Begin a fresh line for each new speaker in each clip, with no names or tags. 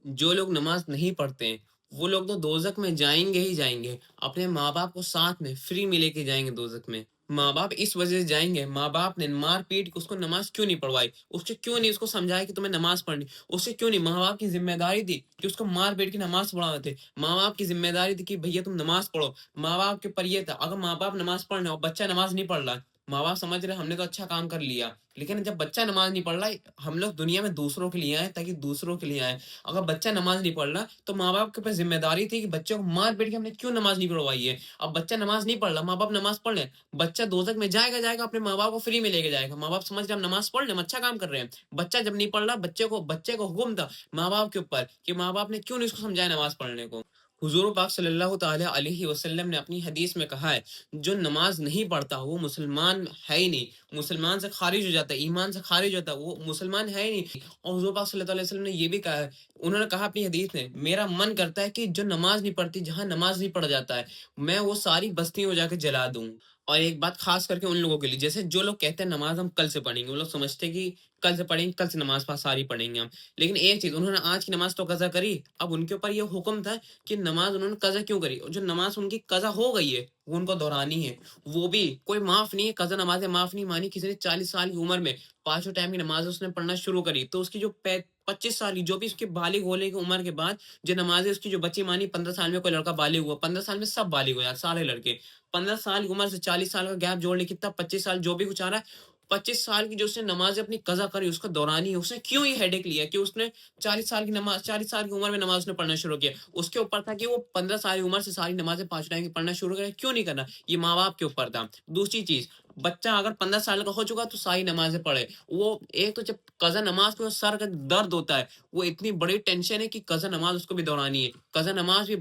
جو لوگ نماز نہیں پڑھتے ہیں وہ لوگ تو دوزخ میں جائیں گے ہی جائیں گے، اپنے ماں باپ کو ساتھ میں فری میں لے کے جائیں گے دوزخ میں۔ ماں باپ اس وجہ سے جائیں گے، ماں باپ نے مار پیٹ کے اس کو نماز کیوں نہیں پڑھوائی، اس سے کیوں نہیں اس کو سمجھایا کہ تمہیں نماز پڑھنی، اس سے کیوں نہیں، ماں باپ کی ذمہ داری تھی کہ اس کو مار پیٹ کی نماز پڑھانا تھے، ماں باپ کی ذمہ داری تھی کہ بھیا تم نماز پڑھو، ماں باپ کے اوپر یہ تھا۔ اگر ماں باپ نماز پڑھ رہے ہیں اور بچہ نماز نہیں پڑھ رہا ہے، ماں باپ سمجھ رہے ہیں ہم نے تو اچھا کام کر لیا، لیکن جب بچہ نماز نہیں پڑھ رہا ہے، ہم لوگ دنیا میں دوسروں کے لیے آئے تاکہ دوسروں کے لیے آئے۔ اگر بچہ نماز نہیں پڑھ رہا تو ماں باپ کے اوپر ذمہ داری تھی کہ بچوں کو مار پیٹ کے ہم نے کیوں نماز نہیں پڑھوائی ہے۔ اب بچہ نماز نہیں پڑھ رہا، ماں باپ نماز پڑھ لیں، بچہ دوزخ میں جائے گا اپنے ماں باپ کو فری میں لے کے جائے گا۔ ماں باپ سمجھ رہے ہم نماز پڑھ لیں، ہم اچھا کام کر رہے ہیں۔ بچہ جب نہیں پڑھ رہا، بچے کو حکم تھا ماں باپ کے اوپر کہ ماں باپ نے کیوں نہیں اس کو سمجھایا نماز پڑھنے کو۔ حضور پاک صلی اللہ تعالیٰ علیہ وسلم نے اپنی حدیث میں کہا ہے، جو نماز نہیں پڑھتا وہ مسلمان ہے ہی نہیں، مسلمان سے خارج ہو جاتا ہے، ایمان سے خارج ہوتا ہے، وہ مسلمان ہے ہی نہیں۔ اور حضور پاک صلی اللہ علیہ وسلم نے یہ بھی کہا ہے، انہوں نے کہا اپنی حدیث میں، میرا من کرتا ہے کہ جو نماز نہیں پڑھتی، جہاں نماز نہیں پڑھا جاتا ہے، میں وہ ساری بستیوں کو جا کے جلا دوں۔ اور ایک بات خاص کر کے ان لوگوں کے لیے، جیسے جو لوگ کہتے ہیں نماز ہم کل سے پڑھیں گے، وہ لوگ سمجھتے ہیں کہ کل سے پڑھیں گے، کل سے نماز ساری پڑھیں گے ہم۔ لیکن ایک چیز، انہوں نے آج کی نماز تو قضا کری، اب ان کے اوپر یہ حکم تھا کہ نماز انہوں نے قضا کیوں کری، اور جو نماز ان کی قضا ہو گئی ہے وہ ان کو دہرانی ہے، وہ بھی کوئی معاف نہیں ہے۔ قضا نمازیں معاف نہیں مانی، کسی نے 40 سال کی عمر میں 5 ٹائم کی نماز اس نے پڑھنا شروع کری تو اس کی جو 25 سال کی، جو بھی اس کے بالغ ہونے کی عمر کے بعد جو نمازیں اس کی جو بچی مانی، 15 سال میں کوئی لڑکا بالغ ہوا، 15 سال میں سب بالغ ہو جاتے سارے لڑکے، 15 سال کی عمر سے 40 سال کا گیپ جوڑ لے، کتنا 25 سال، جو بھی کچھ آ رہا ہے، 25 سال کی جو اس نے نماز اپنی قضا کری اس کا دورانی ہے۔ اس نے کیوں یہ ہیڈک لیا کہ اس نے 40 سال کی نماز، 40 سال کی عمر میں نماز نے پڑھنا شروع کیا، اس کے اوپر تھا کہ وہ 15 سال کی عمر سے ساری نمازیں 5 ٹائم کی پڑھنا شروع کرے، کیوں نہیں کرنا، یہ ماں باپ کے اوپر تھا۔ دوسری چیز، بچہ اگر 15 سال کا ہو چکا تو ساری نمازیں پڑھے، وہ ایک تو جب قضا نماز کو سر کا درد ہوتا ہے، وہ اتنی بڑی ٹینشن ہے کہ قضا نماز اس کو بھی دورانی ہے، قضا نماز بھی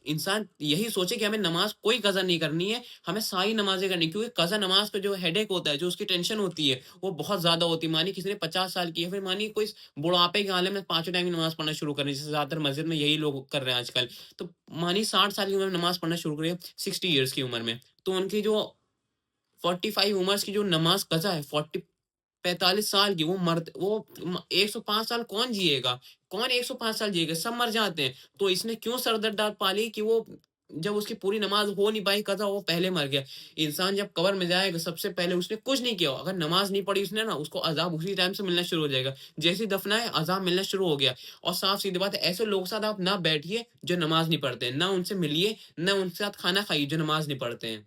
انسان یہی سوچے کہ ہمیں نماز کوئی قضا نہیں کرنی ہے، ہمیں ساری نمازیں کرنی، کیونکہ قضا نماز کا جو ہیڈیک ہوتا ہے، جو اس کی ٹینشن ہوتی ہے وہ بہت زیادہ ہوتی ہے۔ مانی کسی نے 50 سال کی ہے، پھر مانی کوئی بڑھاپے کے عالم میں 5 ٹائم کی نماز پڑھنا شروع کرنی، جیسے زیادہ تر مسجد میں یہی لوگ کر رہے ہیں آج کل، تو مانی 60 سال کی عمر میں نماز پڑھنا شروع کری ہے، 60 ایئرس کی عمر میں، تو ان کی جو 45 عمرس کی جو نماز قضا ہے، 45 سال کی، وہ مرد، وہ 105 سال کون جیے گا، کون 105 سال جیے گا، سب مر جاتے ہیں۔ تو اس نے کیوں سر درد پالی کہ وہ جب اس کی پوری نماز ہو نہیں پائی قضا، وہ پہلے مر گیا۔ انسان جب قبر میں جائے گا سب سے پہلے اس نے کچھ نہیں کیا ہو، اگر نماز نہیں پڑھی اس نے نا، اس کو عذاب اسی ٹائم سے ملنا شروع ہو جائے گا، جیسے ہی دفنا ہے عذاب ملنا شروع ہو گیا۔ اور صاف سیدھی بات ہے، ایسے لوگوں کے ساتھ آپ نہ بیٹھیے جو نماز نہیں پڑھتے ہیں، نہ ان سے ملیے، نہ ان کے ساتھ کھانا کھائیے جو نماز نہیں پڑھتے ہیں۔